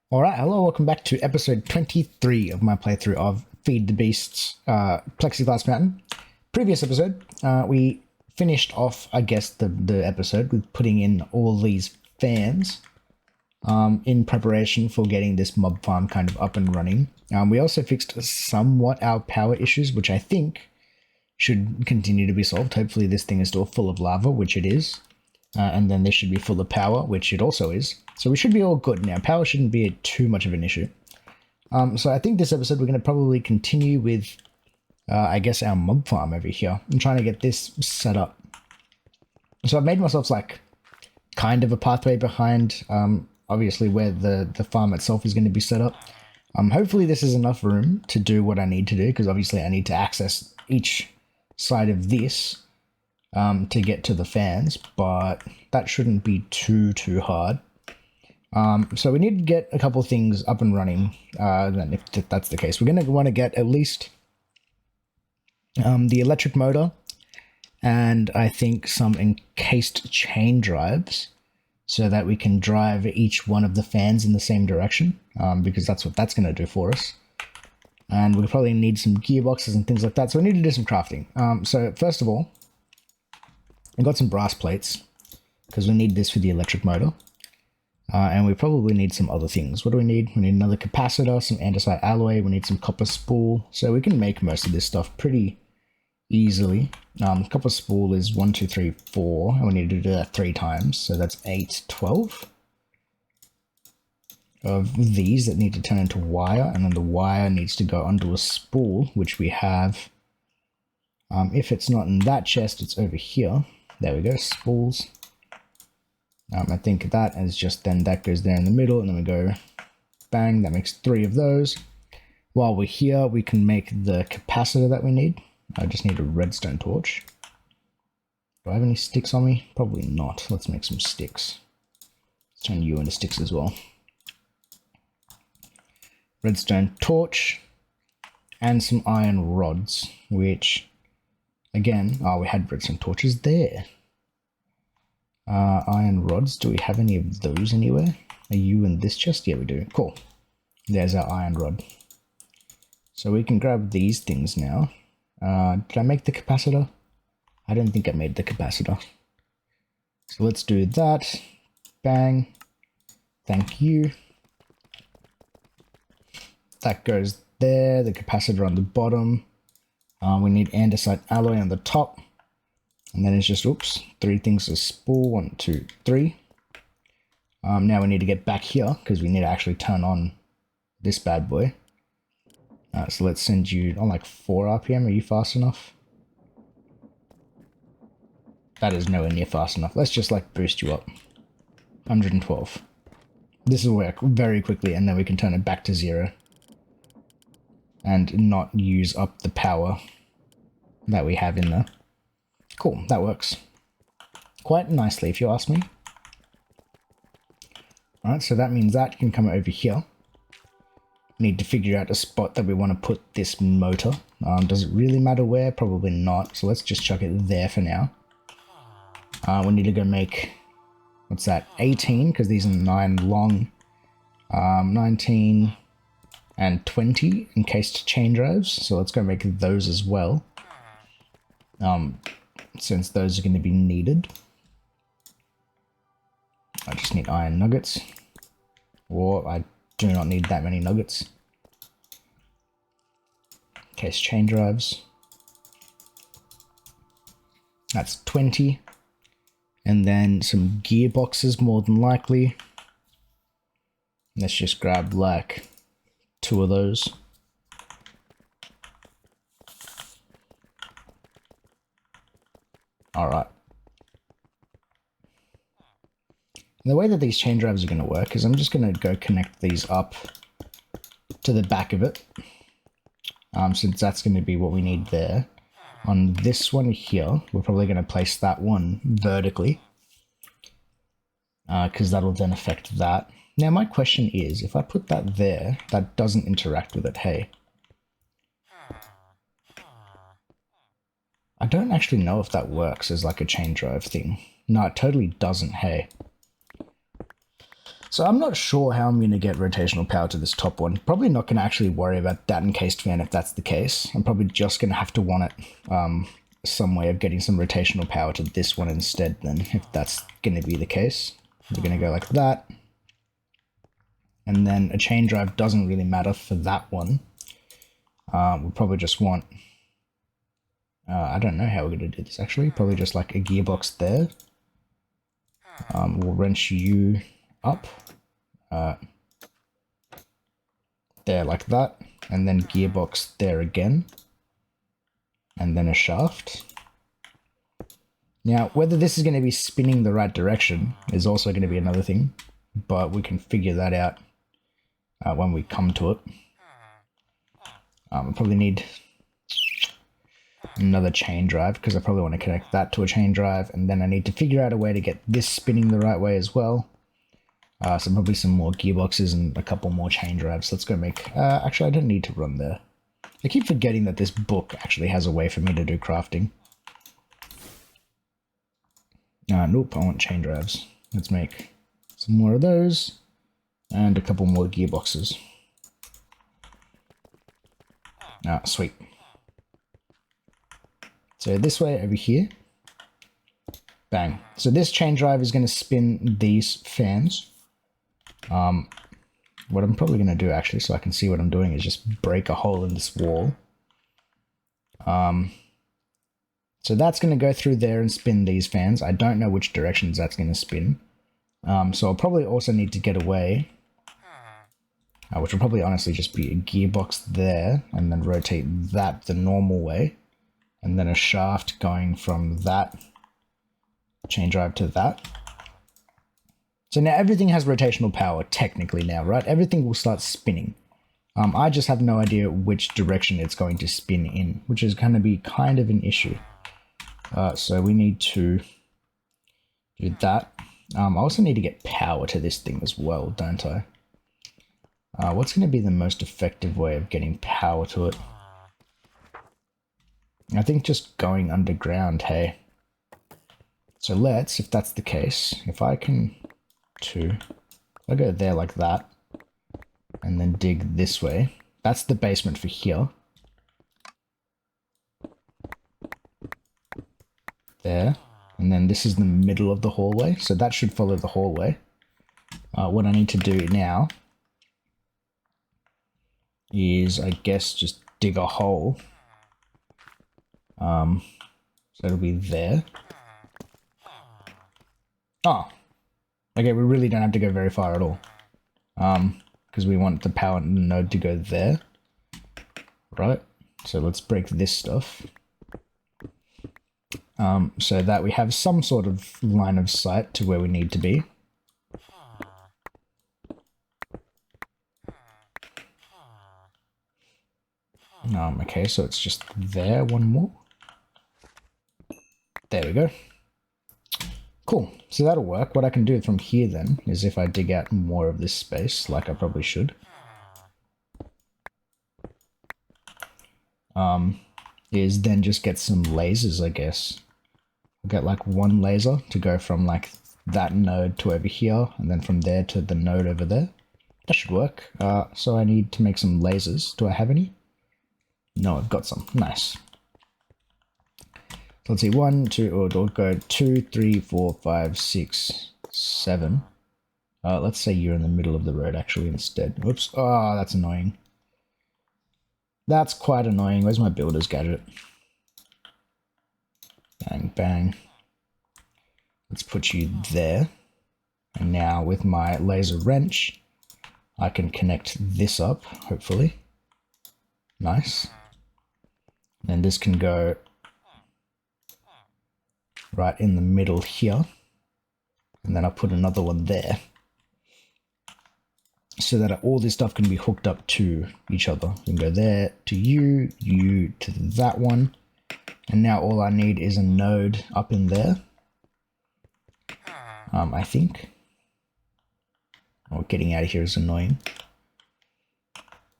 Alright, hello, welcome back to episode 23 of my playthrough of Feed the Beasts Plexiglass Mountain. Previous episode, we finished off, I guess, the episode with putting in all these fans in preparation for getting this mob farm kind of up and running. We also fixed somewhat our power issues, which I think should continue to be solved. Hopefully this thing is still full of lava, which it is. And then this should be full of power, which it also is. So we should be all good now. Power shouldn't be too much of an issue. So I think this episode we're going to probably continue with, I guess, our mob farm over here. I'm trying to get this set up. So I've made myself like kind of a pathway behind, obviously where the farm itself is going to be set up. Hopefully this is enough room to do what I need to do, because obviously I need to access each side of this to get to the fans, but that shouldn't be too hard. So we need to get a couple of things up and running. Then if that's the case, we're going to want to get at least the electric motor and I think some encased chain drives so that we can drive each one of the fans in the same direction, because that's what that's going to do for us. And we'll probably need some gearboxes and things like that. So we need to do some crafting. So first of all, I got some brass plates because we need this for the electric motor. And we probably need some other things. What do we need? We need another capacitor, some andesite alloy, we need some copper spool. So we can make most of this stuff pretty easily. Copper spool is 1, 2, 3, 4, and we need to do that 3 times. So that's 8, 12 of these that need to turn into wire, and then the wire needs to go onto a spool, which we have. If it's not in that chest, it's over here. There we go, spools. I think that is just then that goes there in the middle, and then we go bang, that makes 3 of those. While we're here, we can make the capacitor that we need. I just need a redstone torch. Do I have any sticks on me? Probably not. Let's make some sticks. Let's turn you into sticks as well. Redstone torch and some iron rods, which again, we had redstone torches there. Iron rods, do we have any of those anywhere? Are you in this chest? Yeah, we do. Cool. There's our iron rod. So we can grab these things now. Did I make the capacitor? I don't think I made the capacitor. So let's do that. Bang. Thank you. That goes there. The capacitor on the bottom. We need andesite alloy on the top. And then it's just, oops, 3 things to spool. 1, 2, 3. Now we need to get back here because we need to actually turn on this bad boy. So let's send you on like 4 RPM. Are you fast enough? That is nowhere near fast enough. Let's just like boost you up. 112. This will work very quickly, and then we can turn it back to 0. And not use up the power that we have in there. Cool, that works quite nicely if you ask me. Alright, so that means that can come over here. Need to figure out a spot that we want to put this motor. Does it really matter where? Probably not. So let's just chuck it there for now. We need to go make, what's that, 18, because these are 9 long. 19 and 20 encased chain drives. So let's go make those as well. Since those are going to be needed. I just need iron nuggets. Or I do not need that many nuggets. Case chain drives. That's 20. And then some gearboxes more than likely. Let's just grab like 2 of those. Alright. The way that these chain drives are going to work is I'm just going to go connect these up to the back of it. Since that's going to be what we need there. On this one here, we're probably going to place that one vertically. Because that'll then affect that. Now my question is, if I put that there, that doesn't interact with it, hey? I don't actually know if that works as like a chain drive thing. No, it totally doesn't, hey. So I'm not sure how I'm going to get rotational power to this top one. Probably not going to actually worry about that encased fan if that's the case. I'm probably just going to have to want it some way of getting some rotational power to this one instead then, if that's going to be the case. We're going to go like that. And then a chain drive doesn't really matter for that one. We'll probably just want... I don't know how we're going to do this actually. Probably just like a gearbox there. We'll wrench you up. There like that. And then gearbox there again. And then a shaft. Now, whether this is going to be spinning the right direction is also going to be another thing. But we can figure that out when we come to it. I probably need another chain drive because I probably want to connect that to a chain drive, and then I need to figure out a way to get this spinning the right way as well. So probably some more gearboxes and a couple more chain drives. Let's go make... actually, I don't need to run there. I keep forgetting that this book actually has a way for me to do crafting. Nope, I want chain drives. Let's make some more of those and a couple more gearboxes. Sweet. So this way over here. Bang. So this chain drive is going to spin these fans. What I'm probably going to do actually, so I can see what I'm doing, is just break a hole in this wall. So that's going to go through there and spin these fans. I don't know which directions that's going to spin. So I'll probably also need to get away. Which will probably honestly just be a gearbox there, and then rotate that the normal way. And then a shaft going from that chain drive to that. So now everything has rotational power, technically now, right? Everything will start spinning. I just have no idea which direction it's going to spin in, which is going to be kind of an issue. So we need to do that. I also need to get power to this thing as well, don't I? What's going to be the most effective way of getting power to it? I think just going underground, hey. So let's, if that's the case, if I can... I'll go there like that, and then dig this way. That's the basement for here. There. And then this is the middle of the hallway, so that should follow the hallway. What I need to do now is, I guess, just dig a hole. So it'll be there. Oh. Okay, we really don't have to go very far at all. Because we want the power node to go there. Right? So let's break this stuff. So that we have some sort of line of sight to where we need to be. Okay, so it's just there, one more. There we go. Cool, so that'll work. What I can do from here then is if I dig out more of this space, like I probably should. Is then just get some lasers, I guess. I'll get like one laser to go from like that node to over here, and then from there to the node over there. That should work. So I need to make some lasers. Do I have any? No, I've got some. Nice. So let's see, 1, 2, or we'll go 2, 3, 4, 5, 6, 7. Let's say you're in the middle of the road actually instead. Whoops. Oh, that's annoying. That's quite annoying. Where's my builder's gadget? Bang, bang. Let's put you there. And now with my laser wrench, I can connect this up, hopefully. Nice. And this can go right in the middle here. And then I'll put another one there. So that all this stuff can be hooked up to each other. You can go there to you, you to that one. And now all I need is a node up in there. I think. Oh, getting out of here is annoying.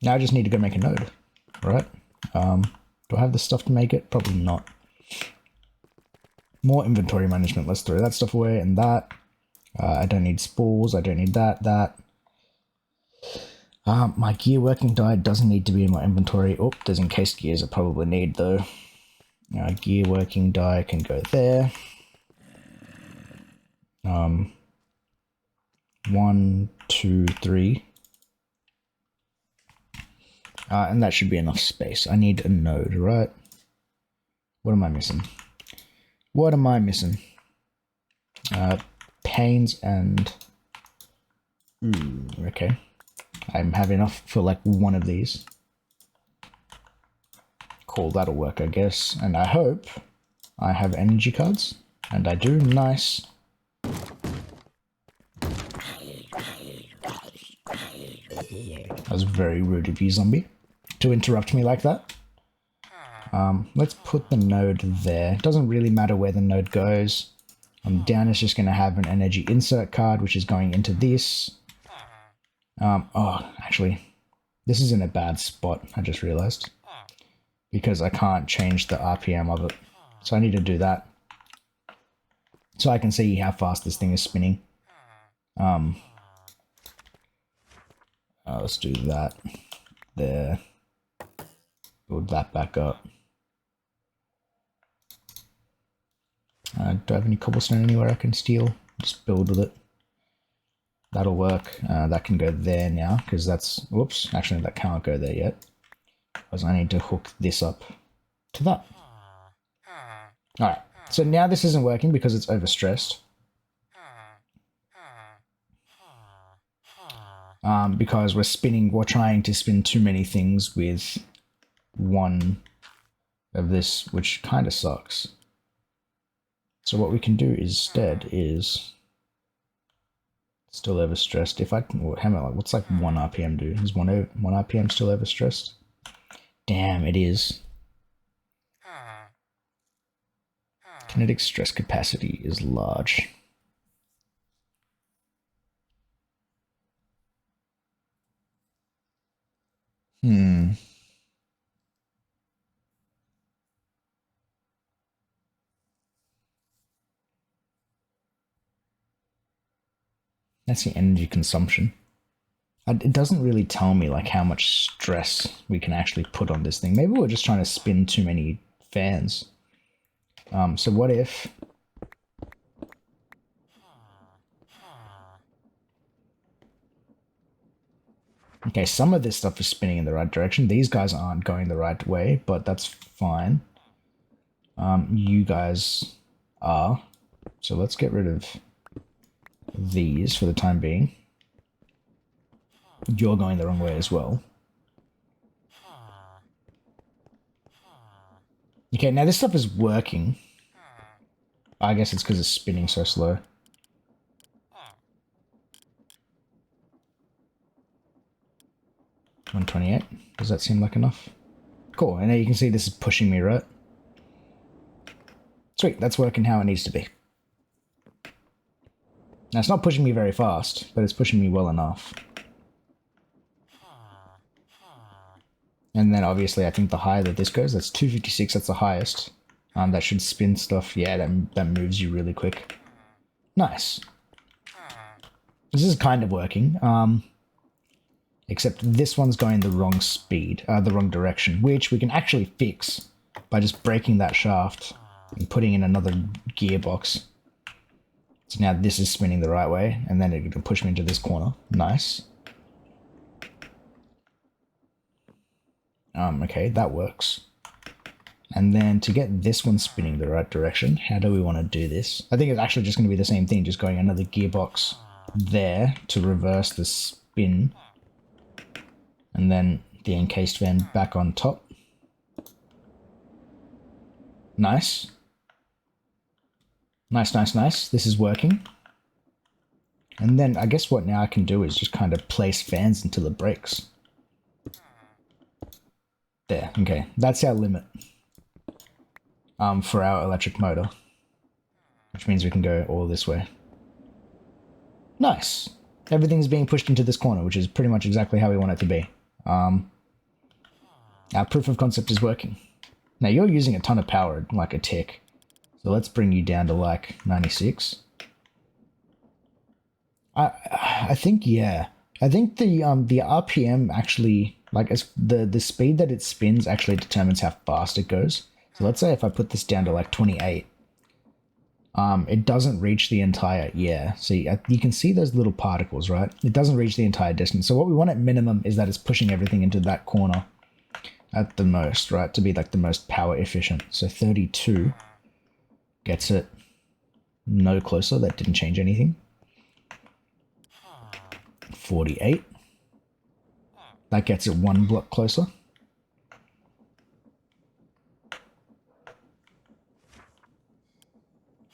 Now I just need to go make a node, right? Do I have the stuff to make it? Probably not. More inventory management. Let's throw that stuff away and that. I don't need spools. I don't need that. My gear working die doesn't need to be in my inventory. Oh, there's encased gears I probably need though. Gear working die can go there. 1, 2, 3. And that should be enough space. I need a node, right? What am I missing? What am I missing? Panes and... okay. I have enough for like one of these. Cool, that'll work, I guess. And I hope I have energy cards. And I do. Nice. That was very rude of you, zombie, to interrupt me like that. Let's put the node there. It doesn't really matter where the node goes. Down is just going to have an energy insert card, which is going into this. Oh, actually, this is in a bad spot, I just realized. Because I can't change the RPM of it. So I need to do that. So I can see how fast this thing is spinning. Let's do that. There. Build that back up. Do I have any cobblestone anywhere I can steal? Just build with it. That'll work. That can go there now, because that's... whoops, actually that can't go there yet. Because I need to hook this up to that. Alright, so now this isn't working because it's overstressed. Because we're trying to spin too many things with one of this, which kind of sucks. So what we can do instead is still overstressed. If I can, what's like 1 RPM do? Is 1 RPM still overstressed? Damn, it is. Kinetic stress capacity is large. That's the energy consumption. It doesn't really tell me like how much stress we can actually put on this thing. Maybe we're just trying to spin too many fans. So what if... okay, some of this stuff is spinning in the right direction. These guys aren't going the right way, but that's fine. You guys are. So let's get rid of these for the time being. You're going the wrong way as well. Okay, now this stuff is working. I guess it's because it's spinning so slow. $128. Does that seem like enough? Cool, and now you can see this is pushing me, right? Sweet, that's working how it needs to be. Now it's not pushing me very fast, but it's pushing me well enough. And then obviously I think the higher that this goes, that's 256, that's the highest. That should spin stuff. Yeah, that moves you really quick. Nice. This is kind of working. Except this one's going the wrong speed, the wrong direction, which we can actually fix by just breaking that shaft and putting in another gearbox. So now this is spinning the right way, and then it can push me into this corner. Nice. Okay, that works. And then to get this one spinning the right direction, how do we want to do this? I think it's actually just going to be the same thing, just going another gearbox there to reverse the spin. And then the encased fan back on top. Nice. Nice, nice, nice. This is working. And then I guess what now I can do is just kind of place fans until it breaks. There, okay. That's our limit. For our electric motor. Which means we can go all this way. Nice. Everything's being pushed into this corner, which is pretty much exactly how we want it to be. Our proof of concept is working. Now you're using a ton of power, like a tick. So let's bring you down to like 96. I think, yeah. I think the RPM actually, like, as the speed that it spins actually determines how fast it goes. So let's say if I put this down to like 28, it doesn't reach the entire, yeah. See, you can see those little particles, right? It doesn't reach the entire distance. So what we want at minimum is that it's pushing everything into that corner at the most, right? To be like the most power efficient. So 32 gets it no closer. That didn't change anything. 48. That gets it one block closer.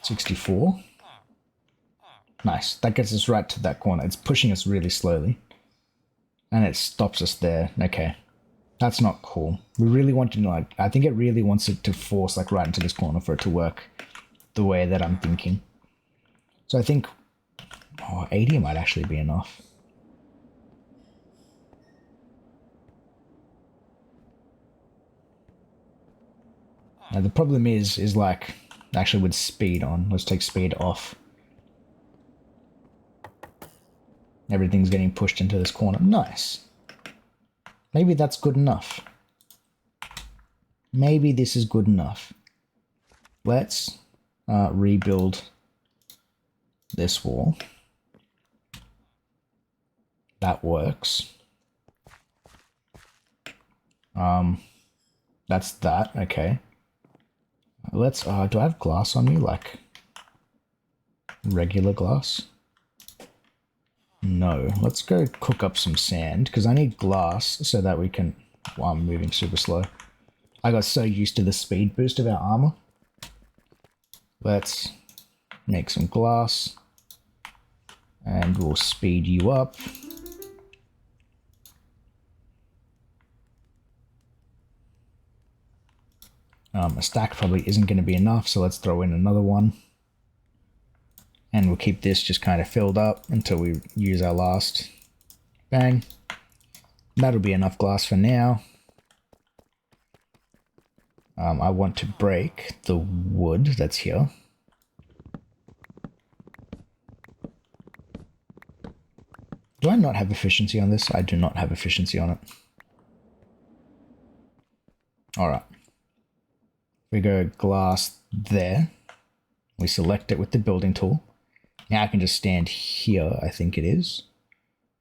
64. Nice. That gets us right to that corner. It's pushing us really slowly. And it stops us there. Okay. That's not cool. We really want to, like, I think it really wants it to force, like, right into this corner for it to work the way that I'm thinking. So I think, 80 might actually be enough. Now the problem is like, actually with speed on, let's take speed off. Everything's getting pushed into this corner. Nice. Maybe that's good enough. Maybe this is good enough. Let's rebuild this wall. That works. That's that. Okay. Let's, do I have glass on me? Like, regular glass? No. Let's go cook up some sand, because I need glass so that we can... Well, I'm moving super slow. I got so used to the speed boost of our armor. Let's make some glass. And we'll speed you up. A stack probably isn't going to be enough, so let's throw in another one. And we'll keep this just kind of filled up until we use our last. Bang. That'll be enough glass for now. I want to break the wood that's here. Do I not have efficiency on this? I do not have efficiency on it. Alright. We go glass there. We select it with the building tool. Now I can just stand here, I think it is,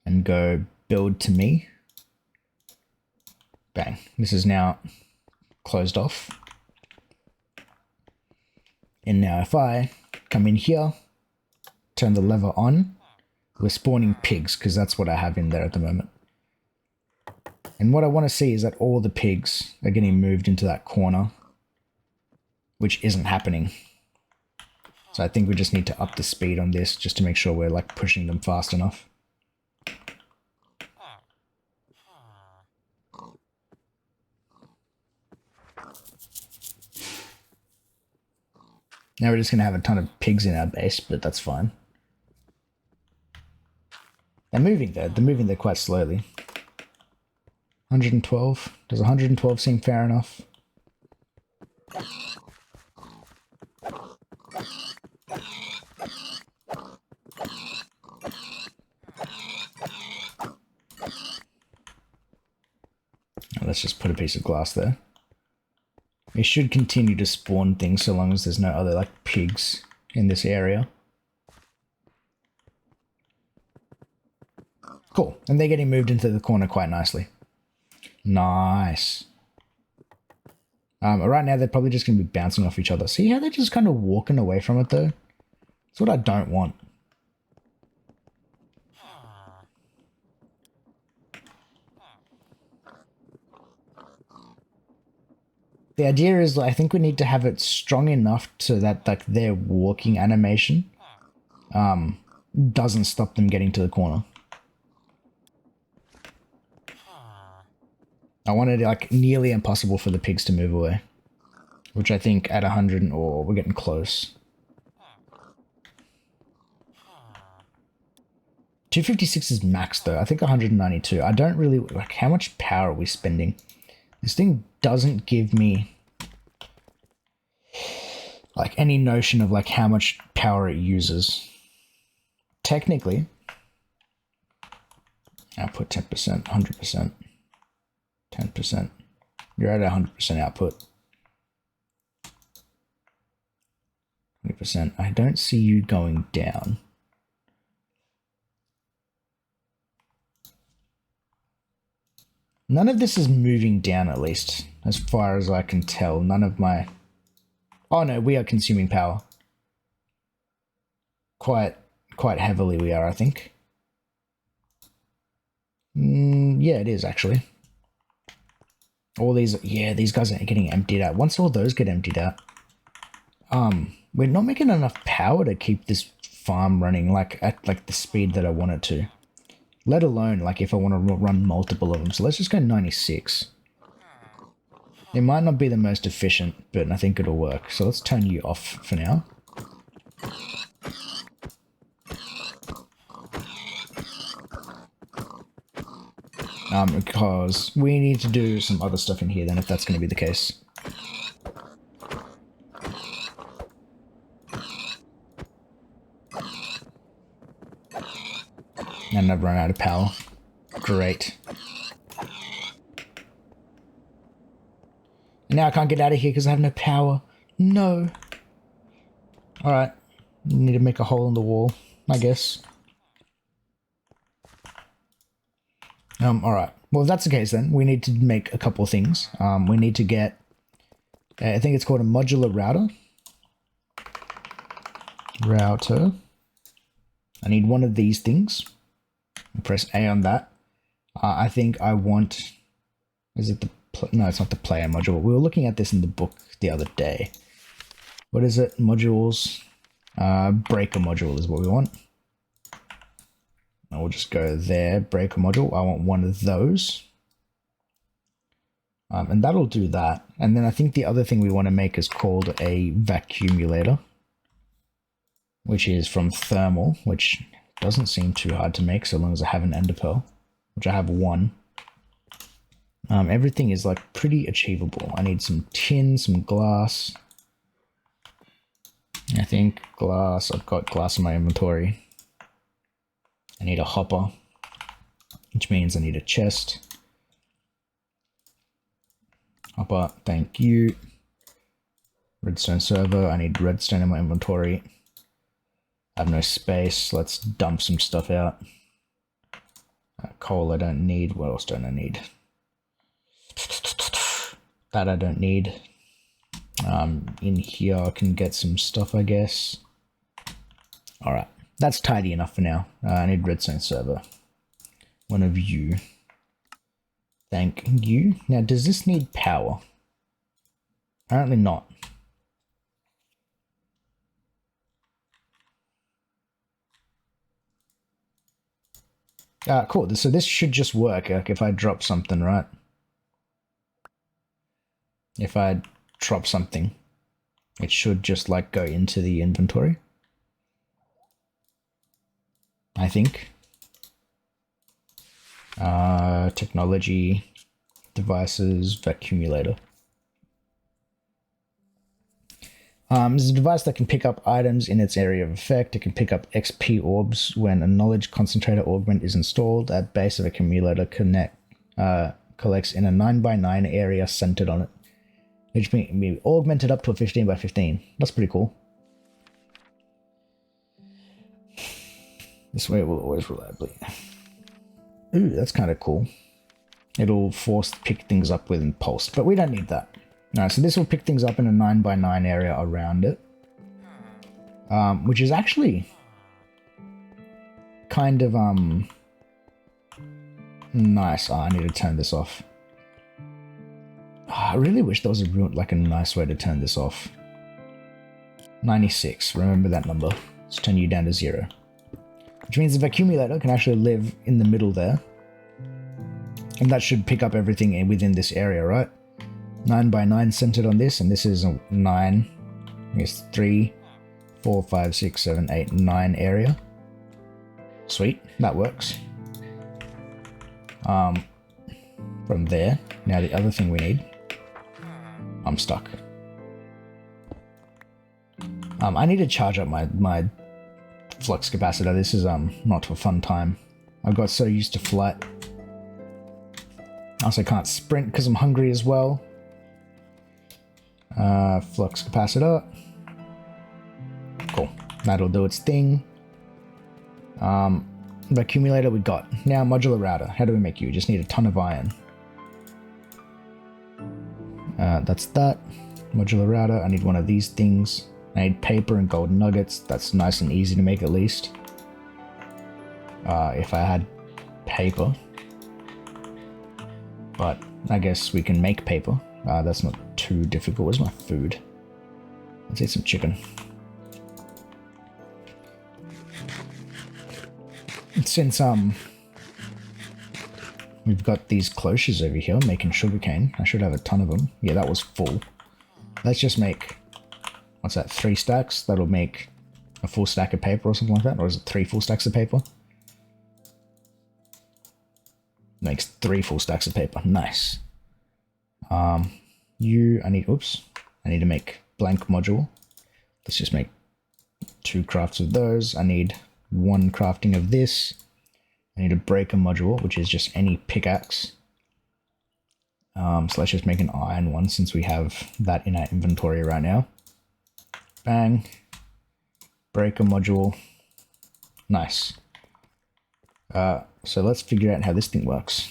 and go build to me. Bang. This is now closed off. And now if I come in here, turn the lever on, we're spawning pigs because that's what I have in there at the moment. And what I want to see is that all the pigs are getting moved into that corner, which isn't happening. So I think we just need to up the speed on this just to make sure we're like pushing them fast enough. Now we're just going to have a ton of pigs in our base, but that's fine. They're moving there. They're moving there quite slowly. 112. Does 112 seem fair enough? Let's just put a piece of glass there. It should continue to spawn things so long as there's no other like pigs in this area. Cool. And they're getting moved into the corner quite nicely. Nice. Right now they're probably just going to be bouncing off each other. See how they're just kind of walking away from it though? That's what I don't want. The idea is, I think we need to have it strong enough so that like their walking animation doesn't stop them getting to the corner. I want it like nearly impossible for the pigs to move away, which I think at 100, or we're getting close. 256 is max though. I think 192. I don't really like how much power are we spending. This thing doesn't give me like any notion of like how much power it uses. Technically, Output 10%, 100%, 10%. You're at 100% output. 20%. I don't see you going down. None of this is moving down, at least, as far as I can tell. None of my... Oh no, we are consuming power. Quite heavily we are, I think. Yeah, it is, actually. All these... Yeah, these guys are getting emptied out. Once all those get emptied out... we're not making enough power to keep this farm running, like, at, like, the speed that I want it to. Let alone, like, if I want to run multiple of them. So let's just go 96. It might not be the most efficient, but I think it'll work. So let's turn you off for now. Because we need to do some other stuff in here then, if that's going to be the case. And I've run out of power. Great. And now I can't get out of here because I have no power. No. Alright. Need to make a hole in the wall, I guess. Alright. Well, if that's the case then, we need to make a couple of things. We need to get... I think it's called a modular router. Router. I need one of these things. Press A on that. I think I want... Is it the... No, it's not the player module. We were looking at this in the book the other day. What is it? Modules. Breaker module is what we want. And we'll just go there. Breaker module. I want one of those. And that'll do that. And then I think the other thing we want to make is called a vacuumulator, which is from thermal, which doesn't seem too hard to make so long as I have an ender pearl, which I have one. Everything is like pretty achievable. I need some tin, some glass. I think glass, I've got glass in my inventory. I need a hopper, which means I need a chest. Hopper, thank you. Redstone server, I need redstone in my inventory. I have no space, let's dump some stuff out. Coal I don't need, what else don't I need? That I don't need. In here I can get some stuff, I guess. Alright, that's tidy enough for now. I need redstone server. One of you. Thank you. Now, does this need power? Apparently not. Cool. So this should just work, like if I drop something, right? If I drop something, it should just like go into the inventory. I think. Technology, devices, vacuumulator. This is a device that can pick up items in its area of effect. It can pick up XP orbs when a knowledge concentrator augment is installed at base of accumulator collects in a 9x9 area centered on it, which can be augmented up to a 15x15. That's pretty cool. This way it will always reliably. Ooh, that's kind of cool. It'll force pick things up with pulse, but we don't need that. Alright, so this will pick things up in a 9x9 area around it. Which is actually kind of nice. Oh, I need to turn this off. Oh, I really wish there was a nice way to turn this off. 96, remember that number. Let's turn you down to 0. Which means the accumulator can actually live in the middle there. And that should pick up everything within this area, right? 9x9 centered on this, and this is a 9. I guess 3, 4, 5, 6, 7, 8, 9 area. Sweet, that works. From there, now the other thing we need. I'm stuck. I need to charge up my flux capacitor. This is not a fun time. I got so used to flight. I also can't sprint because I'm hungry as well. Flux capacitor. Cool. That'll do its thing. The accumulator we got. Now modular router. How do we make you? We just need a ton of iron. That's that. Modular router. I need one of these things. I need paper and gold nuggets. That's nice and easy to make at least. If I had paper. But I guess we can make paper. That's not too difficult. Where's my food? Let's eat some chicken. Since we've got these cloches over here making sugarcane, I should have a ton of them. Yeah, that was full. Let's just make, what's that, 3 stacks? That'll make a full stack of paper or something like that. Or is it 3 full stacks of paper? Makes 3 full stacks of paper. Nice. I need to make blank module. Let's just make 2 crafts of those. I need 1 crafting of this. I need a breaker module, which is just any pickaxe. So let's just make an iron one since we have that in our inventory right now. Bang. Breaker module. Nice. So let's figure out how this thing works.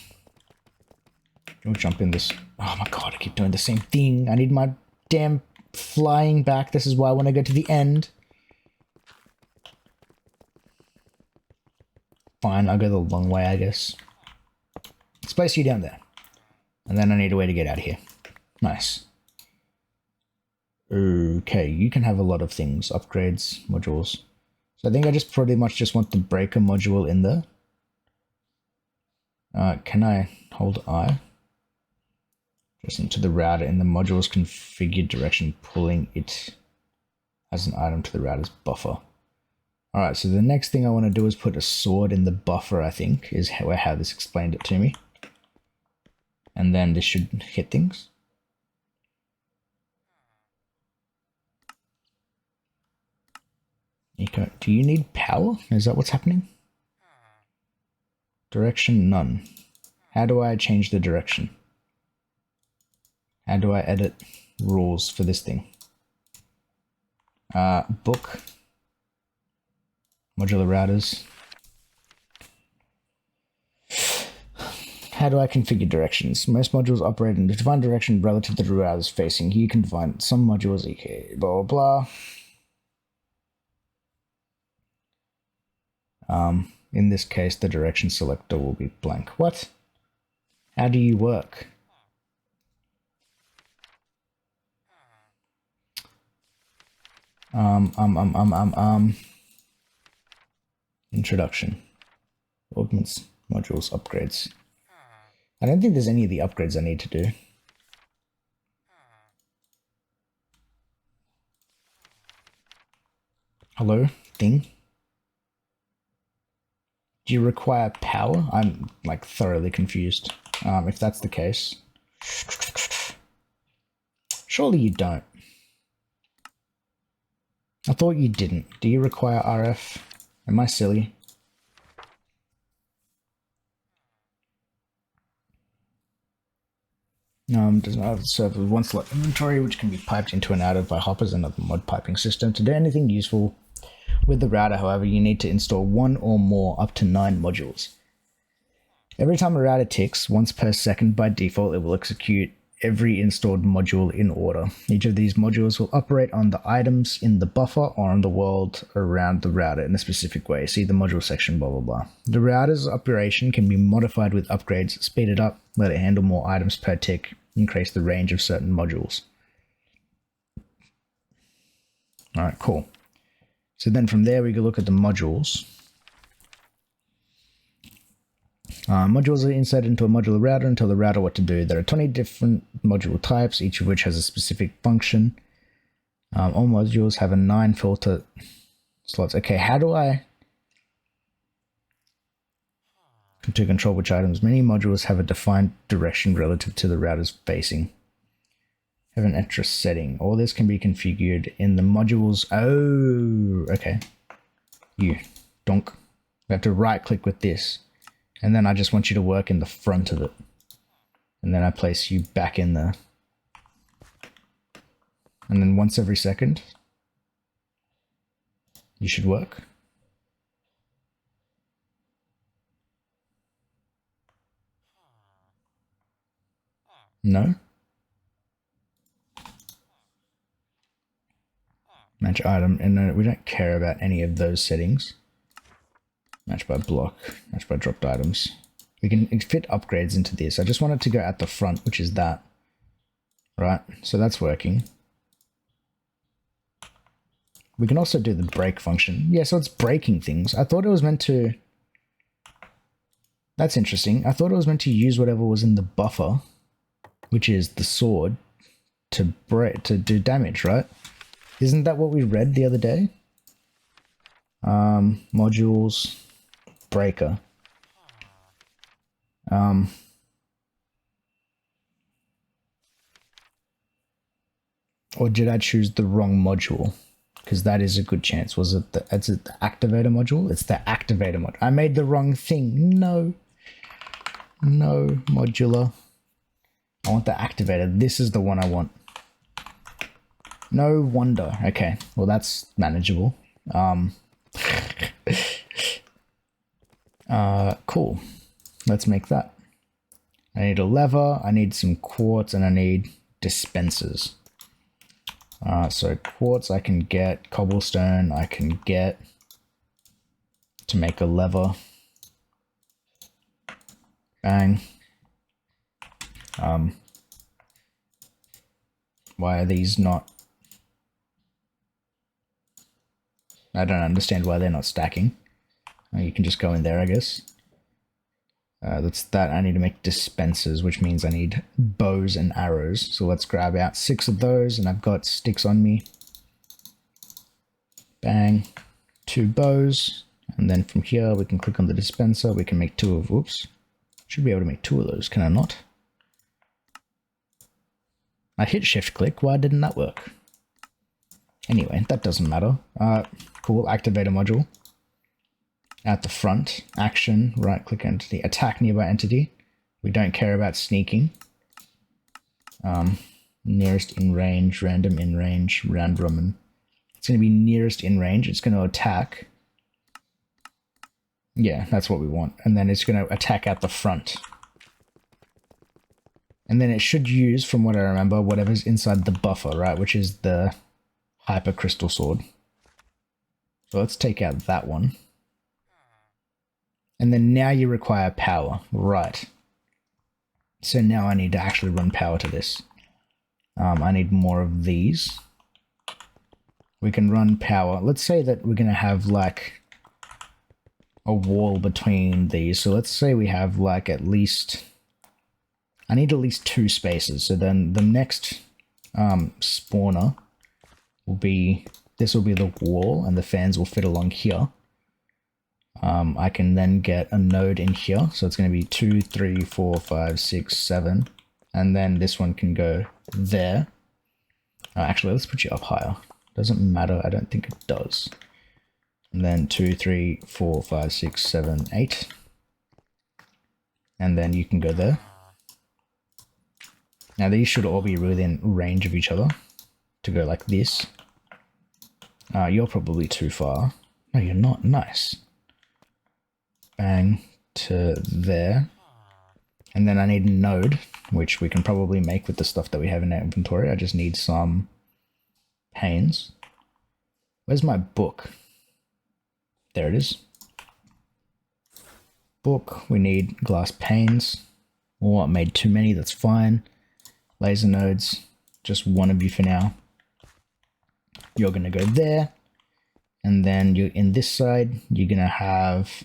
We'll jump in this. Oh my god, I keep doing the same thing. I need my damn flying back. This is why I want to go to the end. Fine, I'll go the long way, I guess. Let's place you down there. And then I need a way to get out of here. Nice. Okay, you can have a lot of things. Upgrades, modules. So I think I just pretty much just want the breaker module in there. Can I hold I? Just into the router in the module's configured direction, pulling it as an item to the router's buffer. Alright, so the next thing I want to do is put a sword in the buffer, I think, is how this explained it to me. And then this should hit things. Eco, do you need power? Is that what's happening? Direction, none. How do I change the direction? How do I edit rules for this thing? Book. Modular routers. How do I configure directions? Most modules operate in a defined direction relative to the routers facing. You can define some modules, blah, blah, blah. In this case, the direction selector will be blank. What? How do you work? Introduction. Augments, modules, upgrades. I don't think there's any of the upgrades I need to do. Hello, thing? Do you require power? I'm like thoroughly confused. If that's the case. Surely you don't. I thought you didn't. Do you require RF? Am I silly? Does not serve with 1 slot inventory, which can be piped into and out of by hoppers and other mod piping system. To do anything useful with the router, however, you need to install 1 or more up to 9 modules. Every time a router ticks, once per second by default, it will execute every installed module in order. Each of these modules will operate on the items in the buffer or on the world around the router in a specific way. See the module section, blah, blah, blah. The router's operation can be modified with upgrades, speed it up, let it handle more items per tick, increase the range of certain modules. Alright, cool. So then from there we can look at the modules. Modules are inserted into a modular router and tell the router what to do. There are 20 different module types, each of which has a specific function. All modules have 9 filter slots. Okay, how do I... To control which items? Many modules have a defined direction relative to the router's facing. Have an extra setting. All this can be configured in the modules. Oh, okay. You donk. We have to right click with this. And then I just want you to work in the front of it. And then I place you back in there. And then once every second, you should work. No? Match item, and we don't care about any of those settings. Match by block, match by dropped items. We can fit upgrades into this. I just want it to go at the front, which is that. Right, so that's working. We can also do the break function. Yeah, so it's breaking things. I thought it was meant to... That's interesting. I thought it was meant to use whatever was in the buffer, which is the sword, to do damage, right? Isn't that what we read the other day? Modules, breaker. Or did I choose the wrong module? Because that is a good chance. Is it the activator module? It's the activator module. I made the wrong thing. No. No, modular. I want the activator. This is the one I want. No wonder. Okay, well that's manageable. Cool. Let's make that. I need a lever, I need some quartz, and I need dispensers. So quartz I can get, cobblestone I can get to make a lever. Bang. Why are these not... I don't understand why they're not stacking. You can just go in there, I guess. That's that. I need to make dispensers, which means I need bows and arrows. So let's grab out 6 of those, and I've got sticks on me. Bang. 2 bows. And then from here, we can click on the dispenser. We can make 2 of... Oops. Should be able to make 2 of those, can I not? I hit shift click. Why didn't that work? Anyway, that doesn't matter. Cool. Activator module. At the front, action, right click entity, attack nearby entity. We don't care about sneaking. Nearest in range, random in range, round robin. It's going to be nearest in range. It's going to attack. Yeah, that's what we want. And then it's going to attack at the front. And then it should use, from what I remember, whatever's inside the buffer, right? Which is the hyper crystal sword. So let's take out that one. And then now you require power, right? So now I need to actually run power to this. I need more of these. We can run power. Let's say that we're going to have like a wall between these. So let's say we have like at least... I need at least 2 spaces. So then the next spawner will be... This will be the wall, and the fans will fit along here. I can then get a node in here, so it's going to be 2, 3, 4, 5, 6, 7, and then this one can go there. Actually, let's put you up higher. Doesn't matter, I don't think it does. And then 2, 3, 4, 5, 6, 7, 8, and then you can go there. Now these should all be within range of each other to go like this. You're probably too far. No, you're not. Nice. Bang to there. And then I need a node, which we can probably make with the stuff that we have in our inventory. I just need some panes. Where's my book? There it is. Book. We need glass panes. Oh, I made too many. That's fine. Laser nodes. Just one of you for now. You're going to go there. And then you're in this side. You're going to have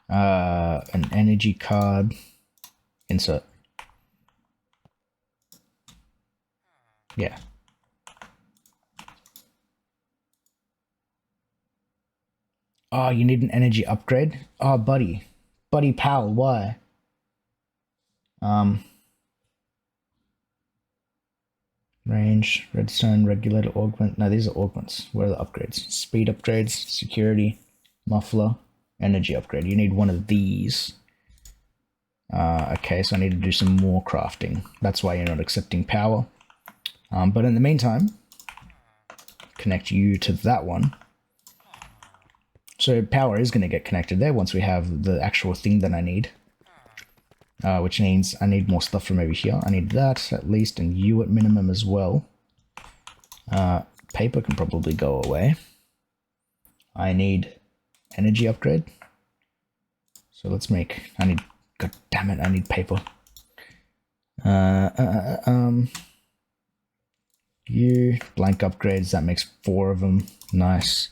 an energy card. Insert. Yeah. Oh, you need an energy upgrade? Oh, buddy. Buddy pal, why? Range, redstone, regulator, augment. No, these are augments. Where are the upgrades? Speed upgrades, security, muffler, energy upgrade. You need one of these. Okay, so I need to do some more crafting. That's why you're not accepting power. But in the meantime, connect you to that one. So power is going to get connected there once we have the actual thing that I need. Which means I need more stuff from over here. I need that at least, and you at minimum as well. Paper can probably go away. I need energy upgrade. So let's make, god damn it, I need paper. You, blank upgrades, that makes 4 of them, nice.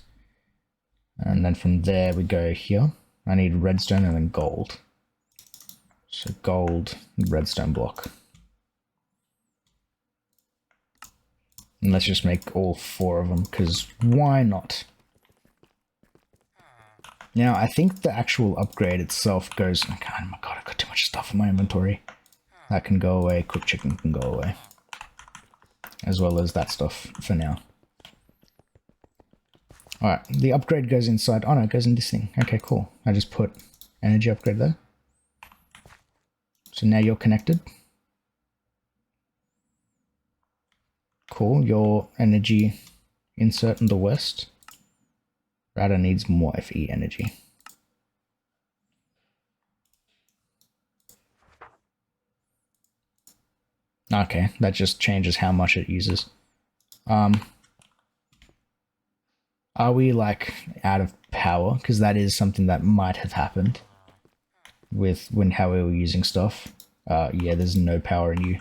And then from there we go here. I need redstone and then gold. So gold, redstone block. And let's just make all 4 of them, because why not? Now, I think the actual upgrade itself goes... Oh my god, I've got too much stuff in my inventory. That can go away, cooked chicken can go away. As well as that stuff for now. Alright, the upgrade goes inside... Oh no, it goes in this thing. Okay, cool. I just put energy upgrade there. So now you're connected. Cool, your energy insert in the west. Router needs more FE energy. Okay, that just changes how much it uses. Are we like out of power? Because that is something that might have happened with how we were using stuff. Yeah, there's no power in you.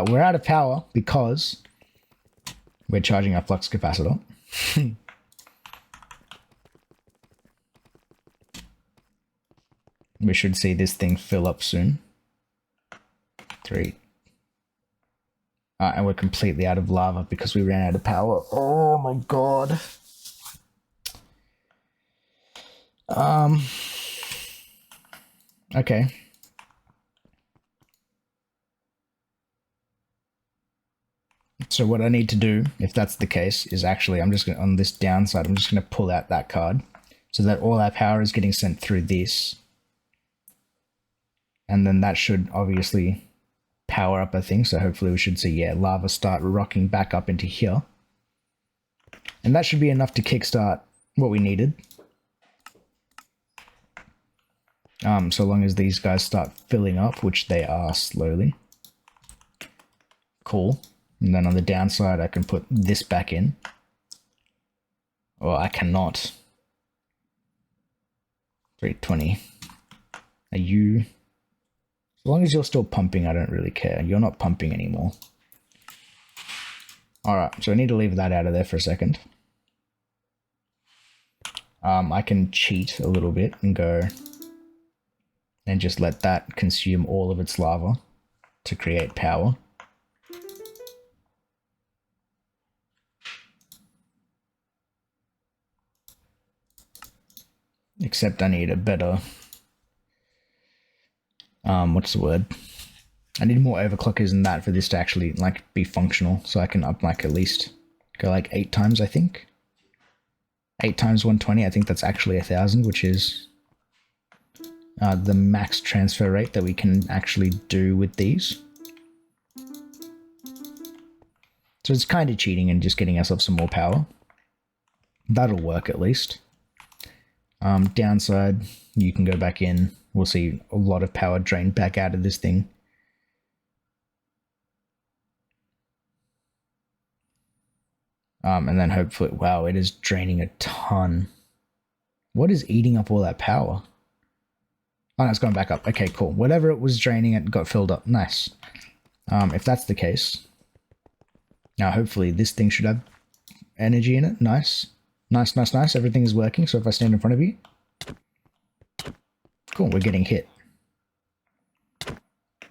We're out of power because we're charging our flux capacitor. We should see this thing fill up soon. 3. And we're completely out of lava because we ran out of power. Oh my god. Okay. So what I need to do, if that's the case, is actually, I'm just going to, on this downside, I'm just going to pull out that card so that all our power is getting sent through this. And then that should obviously power up a thing. So hopefully we should see, yeah, lava start rocking back up into here. And that should be enough to kickstart what we needed. So long as these guys start filling up, which they are slowly. Cool. And then on the downside, I can put this back in. Or I cannot. 320. Are you... As long as you're still pumping, I don't really care. You're not pumping anymore. Alright, so I need to leave that out of there for a second. I can cheat a little bit and go... and just let that consume all of its lava to create power. Except I need a better... what's the word? I need more overclockers than that for this to actually, like, be functional. So I can up, like, at least go, like, 8 times, I think. 8 times 120, I think that's actually 1,000, which is the max transfer rate that we can actually do with these. So it's kind of cheating and just getting ourselves some more power. That'll work at least. Downside, you can go back in. We'll see a lot of power drained back out of this thing. And then hopefully, wow, it is draining a ton. What is eating up all that power? Oh, no, it's gone back up. Okay, cool. Whatever it was draining, it got filled up. Nice. If that's the case, now hopefully this thing should have energy in it. Nice. Nice, nice, nice. Everything is working. So if I stand in front of you, cool, we're getting hit.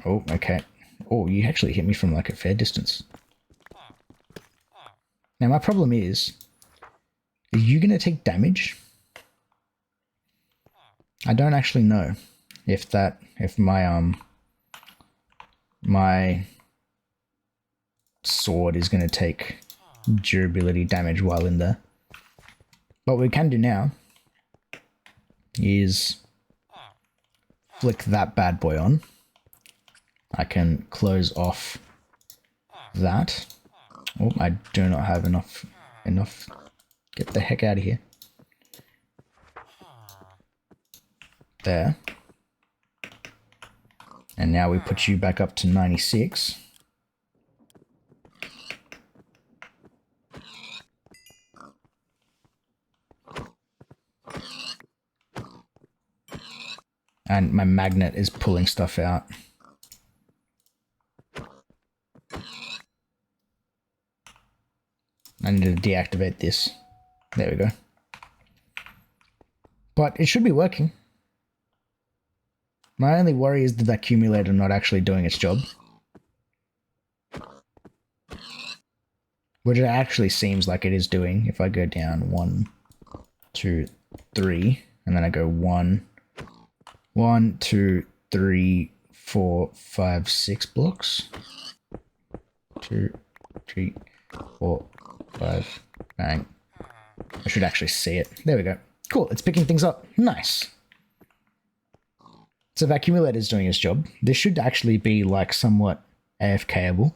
Oh, okay. Oh, you actually hit me from like a fair distance. Now my problem is, are you going to take damage? I don't actually know if my my sword is going to take durability damage while in there. What we can do now is flick that bad boy on. I can close off that. Oh, I do not have enough. Get the heck out of here. There. And now we put you back up to 96. And my magnet is pulling stuff out. I need to deactivate this. There we go. But it should be working. My only worry is the accumulator not actually doing its job. Which it actually seems like it is doing. If I go down 1, 2, 3, and then I go 1, 2, 3, 4, 5, 6 blocks. 2, 3, 4, 5, bang. I should actually see it. There we go. Cool, it's picking things up. Nice. So if accumulator is doing its job, this should actually be like somewhat AFKable.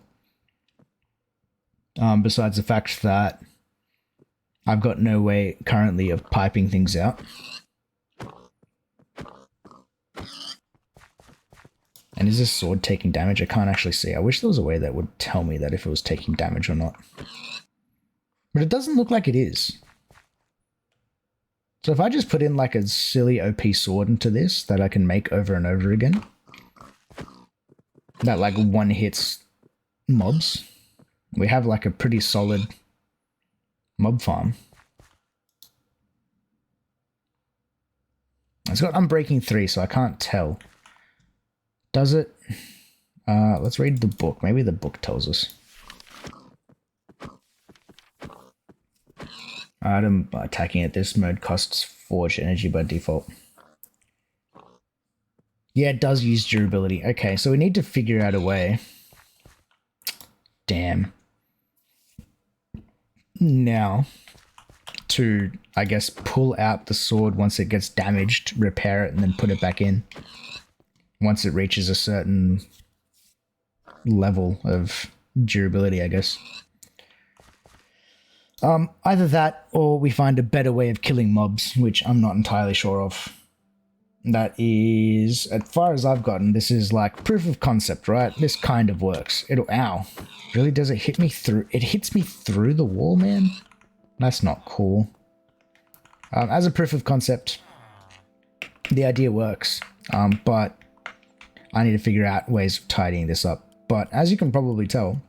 Besides the fact that I've got no way currently of piping things out. And is this sword taking damage? I can't actually see. I wish there was a way that would tell me that if it was taking damage or not. But it doesn't look like it is. So if I just put in like a silly OP sword into this that I can make over and over again, that like one hits mobs, we have like a pretty solid mob farm. It's got Unbreaking 3, so I can't tell. Does it? Let's read the book. Maybe the book tells us. Item attacking at this mode costs forged energy by default. Yeah, it does use durability. Okay, so we need to figure out a way. Damn. Now, to, I guess, pull out the sword once it gets damaged, repair it, and then put it back in. Once it reaches a certain level of durability, I guess. Either that, or we find a better way of killing mobs, which I'm not entirely sure of. That is, as far as I've gotten, this is like proof of concept, right? This kind of works. Ow. Really, does it hit me through? It hits me through the wall, man? That's not cool. As a proof of concept, the idea works, but I need to figure out ways of tidying this up. But as you can probably tell,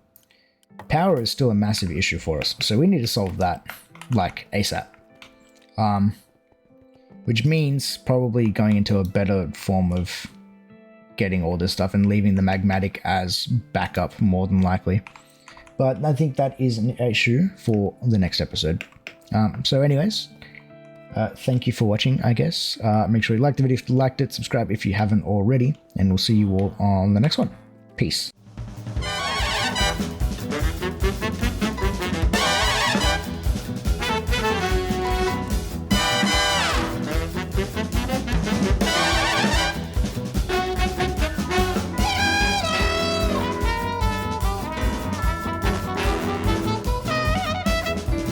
power is still a massive issue for us, so we need to solve that, like, ASAP. Which means probably going into a better form of getting all this stuff and leaving the magmatic as backup, more than likely. But I think that is an issue for the next episode. So anyways, thank you for watching, I guess. Make sure you like the video if you liked it, subscribe if you haven't already, and we'll see you all on the next one. Peace.